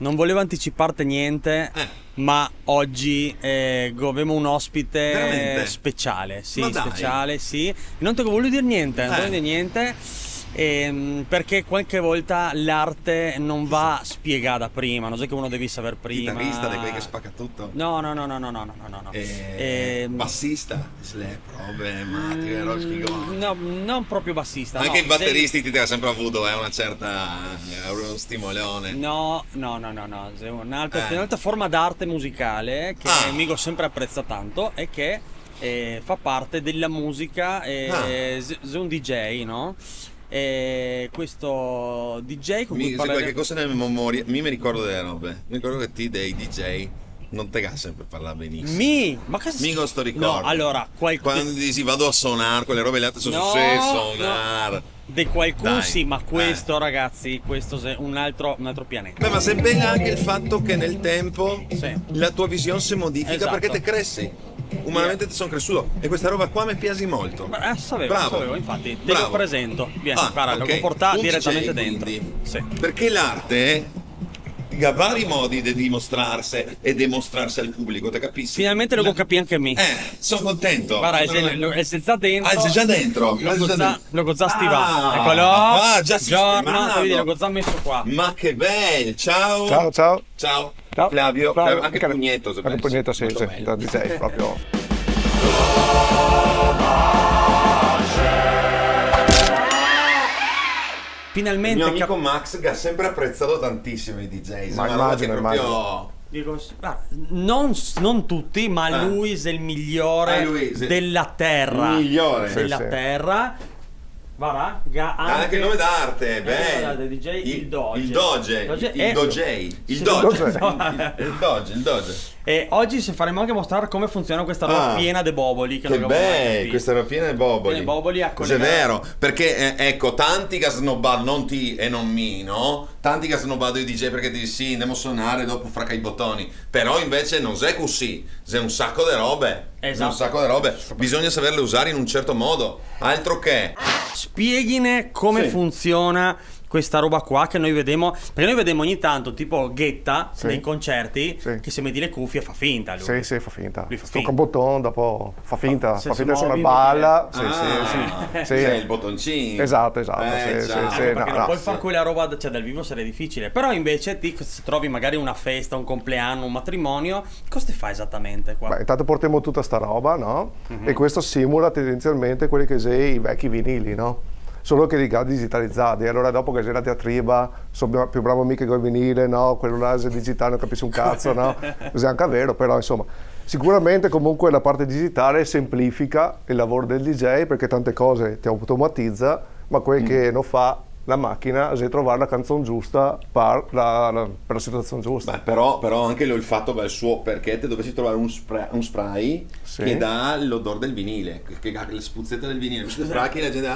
Non volevo anticiparti niente, ma oggi avevo un ospite veramente? Speciale. Sì, Ma dai. speciale, sì. Non ti voglio dire niente, non ti voglio dire niente. Perché qualche volta l'arte non va spiegata prima, non è che uno devi saper prima. Chitarrista di quelli che spacca tutto. No. Bassista, slap, robe, matti, robe sfigone. No, non proprio bassista. Anche no, i batteristi ti ha sempre avuto una certa uno stimolone. No, un'altra forma d'arte musicale che Migo sempre apprezza tanto e che fa parte della musica, è un DJ, no? E questo DJ con cui Qualche cosa nella memoria, mi ricordo delle robe. Mi ricordo che dei DJ non te sempre parlare benissimo. Ma cosa Mico sto ricordo. No, allora, quando dici vado a suonare, quelle robe le altre sono suonare. Di qualcuno Dai. sì, ma questo ragazzi, questo è un altro pianeta. Beh, ma sai bene anche il fatto che nel tempo Sì. la tua visione si modifica, Esatto. perché te cresci. Umanamente ti sono cresciuto e questa roba qua mi piace molto. Sapevo, infatti, te lo presento. Vieni, lo ok. porta Un direttamente DJ, dentro. quindi. Sì. Perché l'arte ha vari modi di dimostrarsi e dimostrarsi al pubblico, te capisci? Finalmente lo capì anche me. Sono contento. Guarda, è già dentro. sei già dentro. Lo gozza stiva. Eccolo. Già Giorno, vedi, lo gozza messo qua. Ma che bello. Ciao. Ciao. Ciao. Ciao. Flavio. Flavio. Anche Pugnetto. Anche Pugnetto, sì, Molto sì, bello. da DJ proprio. Finalmente Il mio amico Max che ha sempre apprezzato tantissimo i DJs. Ma una roba che immagino, proprio... Dico, guarda, non tutti, ma lui è il migliore della terra. Migliore. Della Sì, sì. terra. Guarda, Anche il nome d'arte, guardate, bello. DJ, il Doge. Il Doge. E oggi se faremo anche mostrare come funziona questa roba piena di boboli. Che bello, questa era piena di boboli. Piena di boboli a Cos'è vero, perché ecco, tanti che snobbato, non ti e non mi, no? Tanti che snobbato i DJ perché dici sì, andiamo a suonare dopo fracca i bottoni. Però invece non è così, c'è un sacco di robe. Esatto. Un sacco di robe. Bisogna saperle usare in un certo modo. Altro che. Spieghine come funziona questa roba qua che noi vediamo, perché noi vediamo ogni tanto tipo Guetta nei concerti che se metti le cuffie fa finta lui. Sì, fa finta. Lui fa Tocca finta. un bottone, dopo fa finta Se di suonare muovi, balla. perché- Sì. C'è il bottoncino. Esatto, sì, Perché non no. puoi fare quella roba, cioè dal vivo sarebbe difficile. Però invece se trovi magari una festa, un compleanno, un matrimonio, cosa ti fa esattamente qua? Beh, intanto portiamo tutta sta roba, no? E questo simula tendenzialmente quelli che sono i vecchi vinili, no? Solo che digitalizzati. Allora dopo che sei la diatriba, sono più bravo mica con il vinile, no? Quello là è digitale, non capisci un cazzo, no? Così è anche vero, però insomma. Sicuramente comunque la parte digitale semplifica il lavoro del DJ perché tante cose ti automatizza, ma quel che non fa la macchina è trovare la canzone giusta per la situazione giusta. Beh, però anche il fatto il suo, perché te dovessi trovare un spray che dà l'odore del vinile, che ha le spuzzette del vinile, questo spray che la gente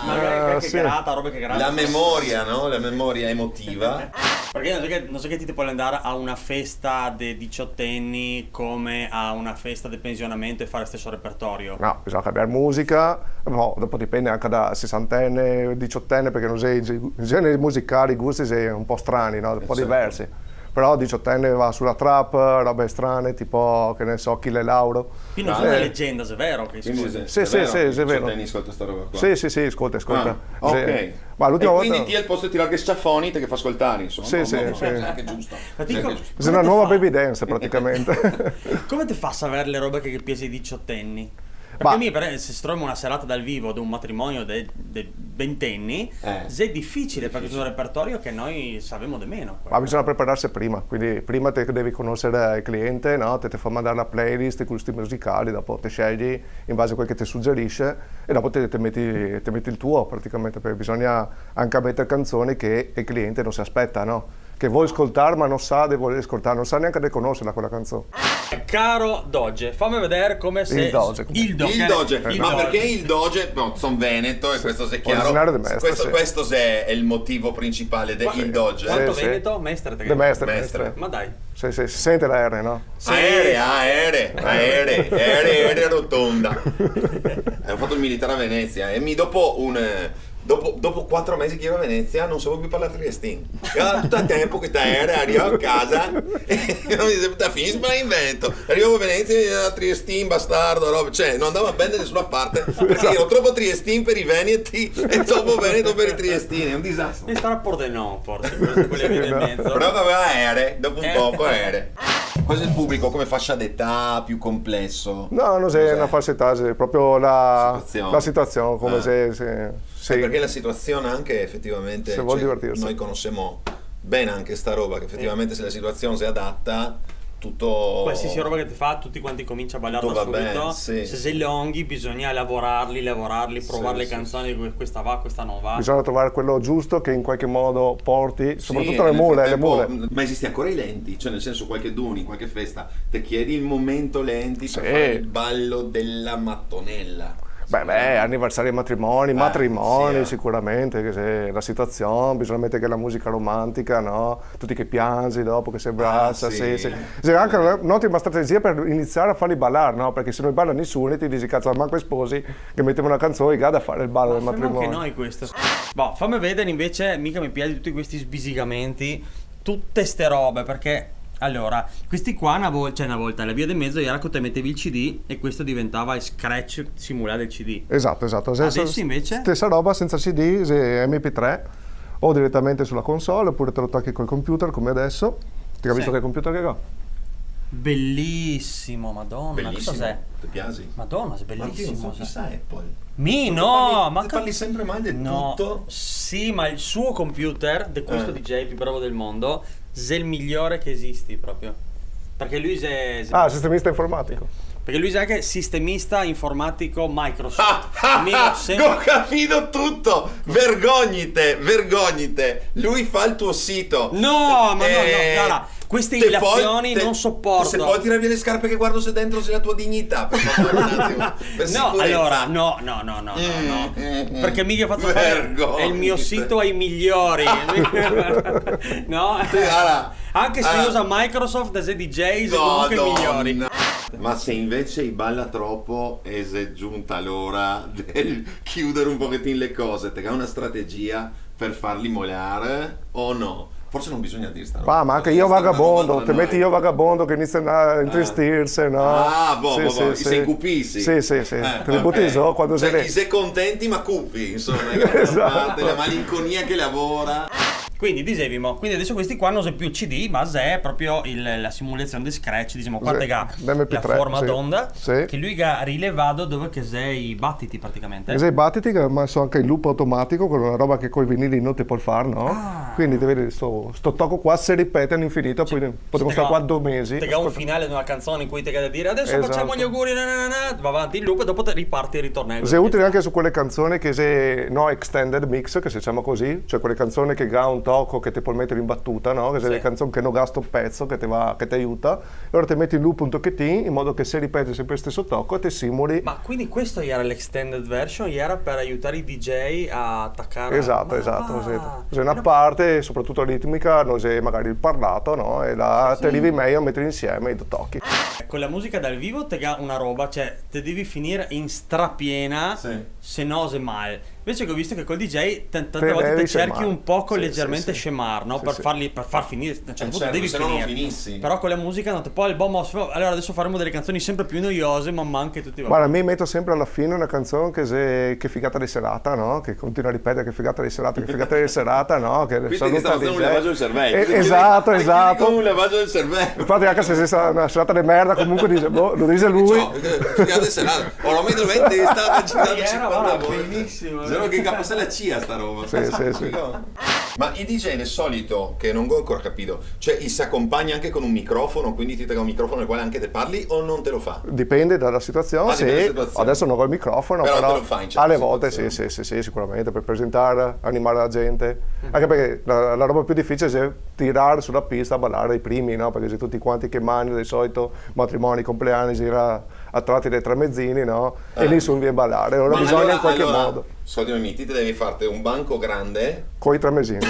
Magari roba che grata. la memoria, no? La memoria emotiva. Perché non so che ti puoi andare a una festa dei diciottenni come a una festa del pensionamento e fare lo stesso repertorio. No, bisogna cambiare musica, no, dopo dipende anche da sessantenne, diciottenne, perché non sei, i generi musicali, i gusti sono un po' strani, no? Un po' diversi. Però diciottenne va sulla trap, robe strane, tipo, che ne so, Achille Lauro. Quindi non sono una leggenda, è vero che Sì, è vero. ascolta sta roba qua. Sì, ascolta. Ok. Ma l'ultima volta... quindi ti al posto di tirare che sciaffoni te che fa ascoltare, insomma. Sì. Anche giusto. Ma dico, È una nuova baby dance praticamente. come ti fa a sapere le robe che piace ai diciottenni? Perché se troviamo una serata dal vivo di un matrimonio dei ventenni, è difficile perché c'è un repertorio che noi sappiamo di meno. Ma bisogna prepararsi prima, quindi prima te devi conoscere il cliente, no? Te fa mandare la playlist, i gusti musicali, dopo te scegli in base a quel che ti suggerisce e dopo te metti il tuo praticamente, perché bisogna anche mettere canzoni che il cliente non si aspetta, no? Che vuoi ascoltare ma non sa di voler ascoltare, non sa neanche di conoscerla quella canzone. Caro Doge, fammi vedere come se... Il Doge. Il Doge. Ma perché il Doge? No, sono veneto e questo è chiaro. Originario di Mestre, questo è il motivo principale del Doge. Quanto Sì. Veneto? Mestre. De Mestre. Ma dai. Sì, si sente la R, no? Aerea rotonda. Ho fatto il militare a Venezia e dopo dopo 4 mesi che ero a Venezia non sapevo più parlare triestino. Era tutto il tempo che arrivavo a casa e non mi dicevo, finisco in Veneto. Arrivavo a Venezia e era triestino, bastardo, roba. Cioè non andavo a bene da nessuna parte perché ero troppo triestino per i veneti e troppo veneto per i triestini. È un disastro. Devi stare a Pordenone, forse, quelle vie del mezzo. Però aveva aeree, dopo un poco aeree. Cos'è il pubblico come fascia d'età più complesso? No, non è una fascia d'età, è proprio la situazione, come se perché la situazione anche effettivamente, se vuol divertirsi. Noi conosciamo bene anche sta roba, che effettivamente se la situazione si adatta, tutto... Qualsiasi roba che ti fa, tutti quanti cominciano a ballare tutto da subito. va bene, sì. Se sei longhi bisogna lavorarli, provare le canzoni, questa va, questa non va. Bisogna trovare quello giusto che in qualche modo porti, soprattutto le mule. Ma esiste ancora i lenti? Cioè nel senso qualche duni, qualche festa, ti chiedi il momento lenti per fare il ballo della mattonella. Beh, anniversari, matrimoni, sicuramente, che se la situazione, bisogna mettere che la musica romantica, no? Tutti che piangi dopo, che si abbraccia, sì. C'è anche un'ottima strategia per iniziare a farli ballare, no? Perché se non balla nessuno ti dici, cazzo, manco i sposi che mettono una canzone, vada a fare il ballo del matrimonio. Anche noi questo. Boh, fammi vedere invece, mica mi piace tutti questi sbisigamenti, tutte ste robe, perché... Allora, questi qua una volta la via del mezzo era che te mettevi il CD e questo diventava il scratch simulare del CD. Esatto. Adesso invece? Stessa roba senza CD, MP3 o direttamente sulla console oppure te lo tocchi col computer come adesso. Ti ho visto che computer che ho? Bellissimo, madonna. Bellissimo. Cos'è? Ti piaci? Madonna, è bellissimo. Ma chissà Apple. Parli sempre male del tutto. Sì, ma il suo computer, questo DJ più bravo del mondo, è il migliore che esisti proprio. Perché lui è sistemista informatico. Perché lui è anche sistemista informatico Microsoft. Ho capito tutto. Vergognite. Lui fa il tuo sito. No, guarda, queste illazioni non sopporto. Se puoi tirare via le scarpe che guardo se dentro c'è la tua dignità, per favore, un attimo, per sicurezza. No. Perché mica faccio fare è il mio sito ai migliori. No? Anche se usa Microsoft as a DJ sono comunque migliori. Ma se invece balla troppo è giunta l'ora del chiudere un pochettino le cose, te ha una strategia per farli molare o no? Forse non bisogna dire sta roba. Ma anche io vagabondo, te metti io vagabondo che iniziano a intristirsi, no? Si incupissi. Sì. Te li butti giù quando sei contenti ma cupi, insomma, esatto. La malinconia che lavora. Quindi dicevamo, quindi adesso questi qua non sono più CD, ma è proprio la simulazione di scratch, diciamo, qua la forma d'onda, che lui ha rilevato dove che sei i battiti praticamente. Che sei i battiti, che ha messo anche il loop automatico, con una roba che coi vinili non ti puoi fare, no? Quindi vedi sto tocco qua si ripete all'infinito, poi potremmo stare qua 2 mesi. Te un finale di una canzone in cui ti deve dire adesso facciamo gli auguri, va avanti il loop e dopo riparti e ritorni. È utile anche su quelle canzoni che se extended mix, che si chiama così, cioè quelle canzoni che ha un tocco che ti puoi mettere in battuta, no? Che sei le canzoni che non gasta un pezzo, che ti aiuta, e allora ti metti in loop un tocchettino in modo che se ripeti sempre lo stesso tocco e ti simuli. Ma quindi questo era l'extended version, era per aiutare i DJ a attaccare. Esatto. C'è una parte, soprattutto ritmica, non c'è magari il parlato, no? E là te li devi meglio mettere insieme i 2 tocchi. Con la musica dal vivo te ha una roba, cioè te devi finire in strapiena, se no se male. Invece che ho visto che col DJ tante volte te cerchi un poco leggermente scemar, no? Per far finire, cioè devi se finire. No non finissi. Però con la musica non te poi il allora adesso faremo delle canzoni sempre più noiose, ma anche tutti. Guarda, mi metto sempre alla fine una canzone che figata di serata, no? Che continua a ripetere che figata di serata, no? Che quindi stavo facendo un lavaggio del cervello. Esatto. Un lavaggio del cervello. Infatti anche se sia una serata di merda comunque dice, lo dice lui. Figata di serata. O lo metto in testa, girando 50 volte. Benissimo. Che capassa la CIA sta roba. Sì. Ma i DJ nel solito, che non ho ancora capito, cioè si accompagna anche con un microfono, quindi ti trega un microfono nel quale anche te parli o non te lo fa? Dipende dalla situazione, adesso non ho il microfono, però te lo fa in alle volte sì, sicuramente per presentare, animare la gente, anche perché la roba più difficile è tirare sulla pista a ballare i primi, no? Perché se tutti quanti che mangiano di solito matrimoni, compleanni, gira attratti dai tramezzini, no? E lì sono via a ballare, allora bisogna in qualche modo. Soldi miti, te devi farti un banco grande con i tramezzini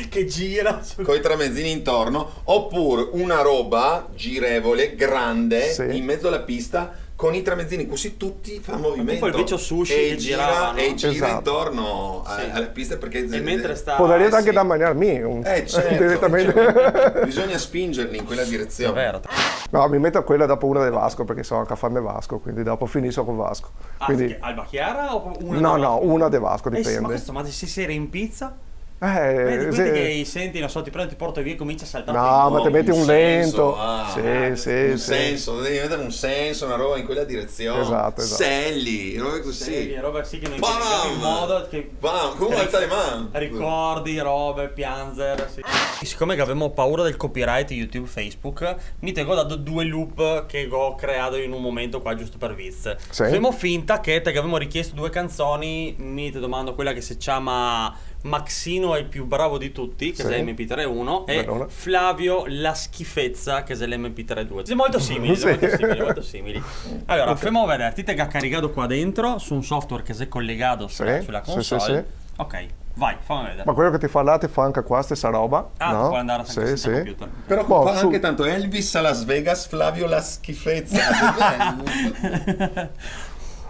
che gira con i tramezzini intorno, oppure una roba girevole grande in mezzo alla pista con i tramezzini così tutti fa movimento. Tipo il bicio sushi e che girava, no? e gira Esatto. intorno Sì. alle piste perché E mentre sta... Può dare anche sì. da mangiarmi certo, direttamente. cioè, bisogna spingerli in quella È direzione. vero. No, mi metto quella dopo una del Vasco perché sono anche fan del Vasco, quindi dopo finisco con Vasco. Quindi, Alba Chiara o una? no, una del Vasco, Ma dipende. questo, ma se sei in pizza? Vedi Sì. che senti, non so, ti prendo, ti porto via e cominci a saltare. No, ma ti metti un lento. Un Sì. senso, devi mettere un senso, una roba in quella direzione. Esatto. Selli, robe così. Sì, roba sì che non Bam! in modo che Bam, come alza le mani. ricordi, robe, pianzer, sì. Siccome che avevamo paura del copyright YouTube, Facebook, mi tengo dato 2 loop che ho creato in un momento qua giusto per viz. Sì. Facciamo finta che avevamo richiesto 2 canzoni, mi ti domando quella che si chiama Maxino è il più bravo di tutti, che Sì. è l'MP3-1, e Verona. Flavio la schifezza, che è l'MP3-2. Sono molto simili, Sì. molto simili. Allora, facciamo vedere, ti ha caricato qua dentro su un software che si è collegato sulla Sì, console. sì. Ok, vai, fammi vedere. Ma quello che ti fa là ti fa anche qua stessa roba? Ah, no? puoi andare senza Sì, senza sì. computer. Però Boh, fa su- anche tanto Elvis a Las Vegas, Flavio la schifezza.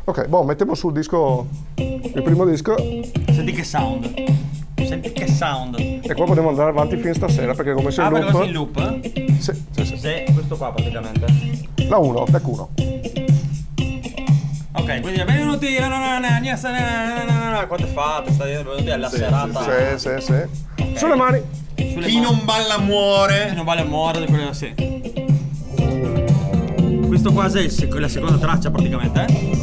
Ok, mettiamo sul disco, il primo disco, Senti che sound. Senti che sound. e qua potremo andare avanti fin stasera perché come sei in Perché loop. così in loop? Sì. Sì, questo qua praticamente. La 1, deck 1. Ok, quindi benvenuti. Quanto fate? State benvenuti alla serata. Sì. Sulle mani. Sulle Chi mani. non balla muore. Chi non vale muore, quello sì. Questo qua è la seconda traccia praticamente.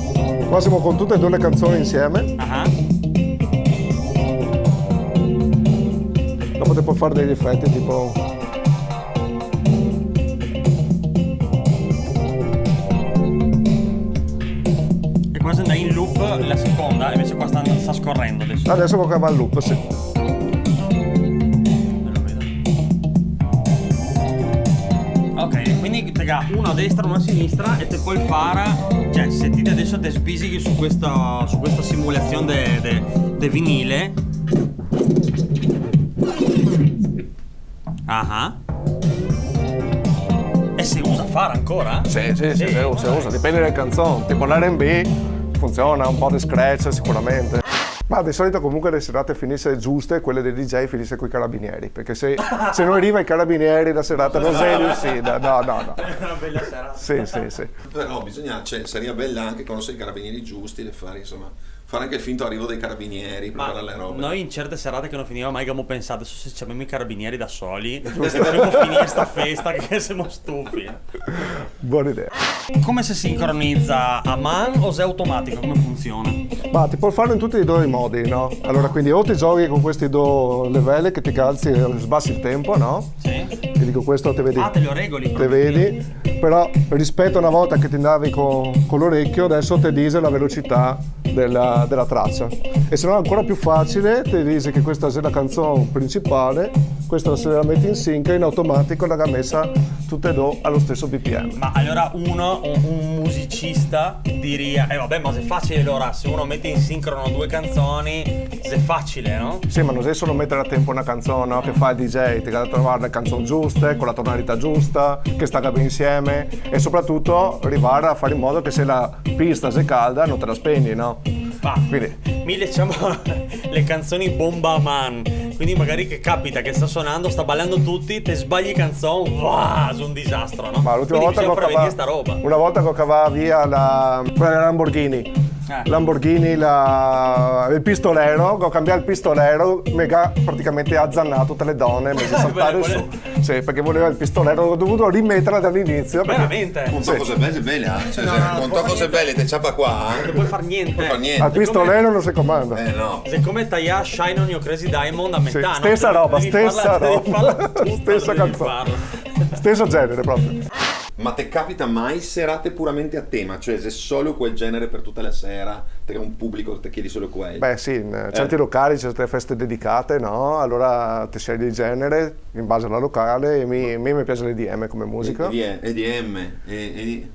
Qua siamo con tutte e due le canzoni insieme. Ah. Dopo ti puoi fare degli effetti tipo. E qua se andai in loop la seconda, invece qua sta scorrendo adesso. Adesso qua va al loop, sì. Lo vedo. Ok, quindi raga, una a destra, una a sinistra e te puoi fare, cioè se ti adesso te sbisichi su questa simulazione de vinile. Ah. E si usa fare ancora? Sì, si usa, dipende dalle canzoni. Tipo l'R&B funziona, un po' di scratch sicuramente. Ma di solito comunque le serate finisse giuste, quelle dei DJ finisse con i carabinieri, perché se non arriva i carabinieri la serata non sei riuscita. No. È una bella serata. Sì. Però bisogna, cioè, sarebbe bella anche conoscere i carabinieri giusti, le fare, insomma, fare anche il finto arrivo dei carabinieri, Ma preparare le robe. noi in certe serate che non finiva mai abbiamo pensato se ci abbiamo i carabinieri da soli e dovremmo finire sta festa che siamo stufi. Buona idea. Come si sincronizza a man o se è automatico? Come funziona? Ma ti puoi farlo in tutti e due i modi, no? Allora, quindi o ti giochi con questi due livelli che ti calzi e sbassi il tempo, no? Sì. Ti dico questo, te vedi. Ah, te lo regoli? Te vedi, però rispetto a una volta che ti andavi con l'orecchio, adesso ti dice la velocità della traccia. E se no è ancora più facile, ti dice che questa è la canzone principale, questa se la metti in sync in automatico l'ha messa tutte e due allo stesso BPM. Ma allora un musicista diria, vabbè, ma se è facile allora, se uno mette in sincrono 2 canzoni, se è facile, no? Sì, ma non sei solo mettere a tempo una canzone, no? Che fa il DJ, ti deve trovare le canzoni giuste, con la tonalità giusta, che sta bene insieme e soprattutto arrivare a fare in modo che se la pista si è calda non te la spegni, no? Quindi Mille diciamo le canzoni bomba a man, quindi magari che capita che sta suonando, sta ballando tutti, te sbagli canzone, su un disastro, no? ma l'ultima Quindi volta bisogna prevedere sta roba. una volta che cavava via la Lamborghini. Lamborghini, il pistolero, ho cambiato il pistolero, mega praticamente azzannato tutte le donne, mi saltare su. Sì, perché voleva il pistolero, ho dovuto rimetterla dall'inizio. Veramente? Con cose belle, cioè, con cose belle te ciappa qua, Non puoi far niente. non fa niente. Al pistolero non si comanda. No. Se come Taya Shine on Your Crazy Diamond a metà, no? Stessa roba, Devi stessa farla- devi roba. farla tutta, Stessa devi canzone. farla. Stesso genere proprio. Ma te capita mai serate puramente a tema? Cioè se solo quel genere per tutta la sera, Te un pubblico te chiedi solo quello. Beh sì, in certi locali c'è certe feste dedicate, no? Allora ti scegli il genere in base alla locale e a me mi piace l'EDM come musica. EDM.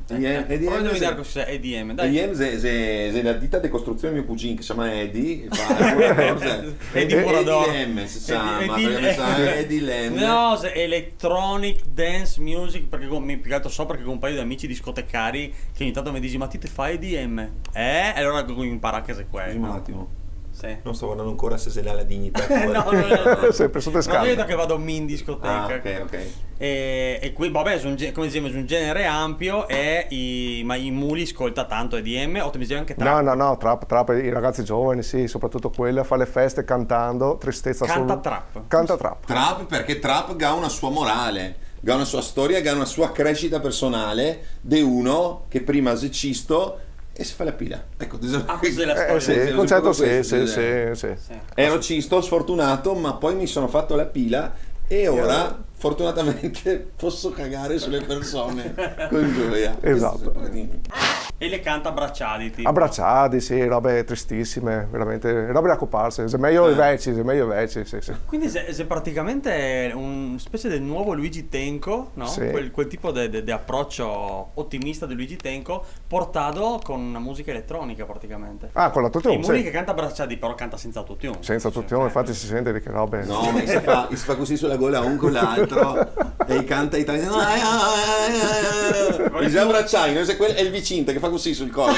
Prova a indovinare cos'è EDM, dai. EDM è la ditta di costruzione del mio cugino che si chiama Eddie. Eddie Murador. EDM si chiama, EDM. No, se Electronic Dance Music, perché più che altro so perché con un paio di amici discotecari che ogni tanto mi dicono ma ti fai EDM? E allora impara che sei quello. Un attimo. Sì. Non sto guardando ancora se l'ha la dignità. no. Sempre sotto le Non scale. vedo che vado in discoteca. Ok. E qui, vabbè, come diciamo, è un genere ampio ma i muli ascolta tanto EDM o ti dicevi anche trap? No, trap, i ragazzi giovani, sì, soprattutto quelli a fare le feste cantando, tristezza Canta solo. trap. Canta trap. Trap perché trap ha una sua morale, ha una sua storia, ha una sua crescita personale di uno che prima si cisto e si fa la pila. Ecco, cos'è la storia? Sì, il concetto sì. Ero cisto, sfortunato, ma poi mi sono fatto la pila e ora fortunatamente posso cagare sulle persone con gioia. Esatto. E le canta abbracciati, tipo. Abbracciati, sì, robe tristissime, veramente, robe da occuparsi. Se meglio i vecchi, sì. Quindi se praticamente una specie del nuovo Luigi Tenco, no? Sì. Quel tipo di approccio ottimista di Luigi Tenco, portato con una musica elettronica praticamente. Ah, con l'autotune, Il Muli sì. che canta abbracciati, però canta senza autotune. Senza autotune, infatti si sente di che robe. No, ma si fa così sulla gola un con l'altro e canta italiano. Mi sembra abbracciai, non so, quello è il vicino che fa così sul collo.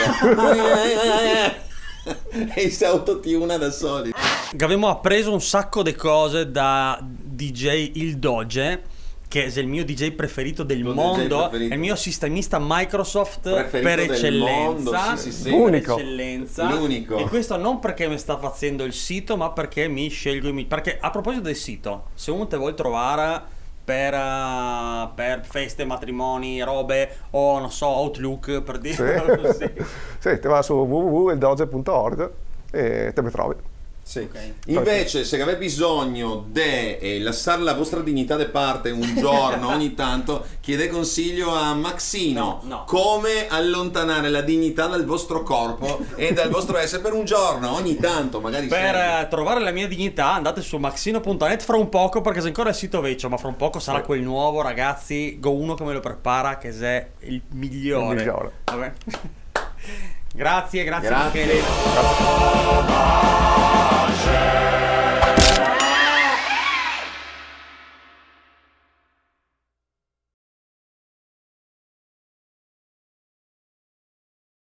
E si autotuna da soli. Abbiamo appreso un sacco di cose da DJ Il Doge, che è il mio DJ preferito del mondo, è il mio sistemista Microsoft Preferito per del eccellenza, mondo, sì. per Unico. eccellenza. L'unico. E questo non perché mi sta facendo il sito, ma perché mi scelgo perché a proposito del sito, se uno te vuoi trovare per feste, matrimoni, robe o non so, Outlook per dire così. Sì, ti va su www.eldoge.org e te mi trovi. Sì. Ok. Invece, se avete bisogno di lasciare la vostra dignità da parte un giorno, ogni tanto, chiede consiglio a Maxino. No. Come allontanare la dignità dal vostro corpo e dal vostro essere per un giorno, ogni tanto, magari. Per trovare la mia dignità andate su maxino.net fra un poco, perché se ancora è il sito vecchio, ma fra un poco sarà quel nuovo, ragazzi. Go uno che me lo prepara, che è il migliore. Il migliore. Vabbè. Grazie Michele.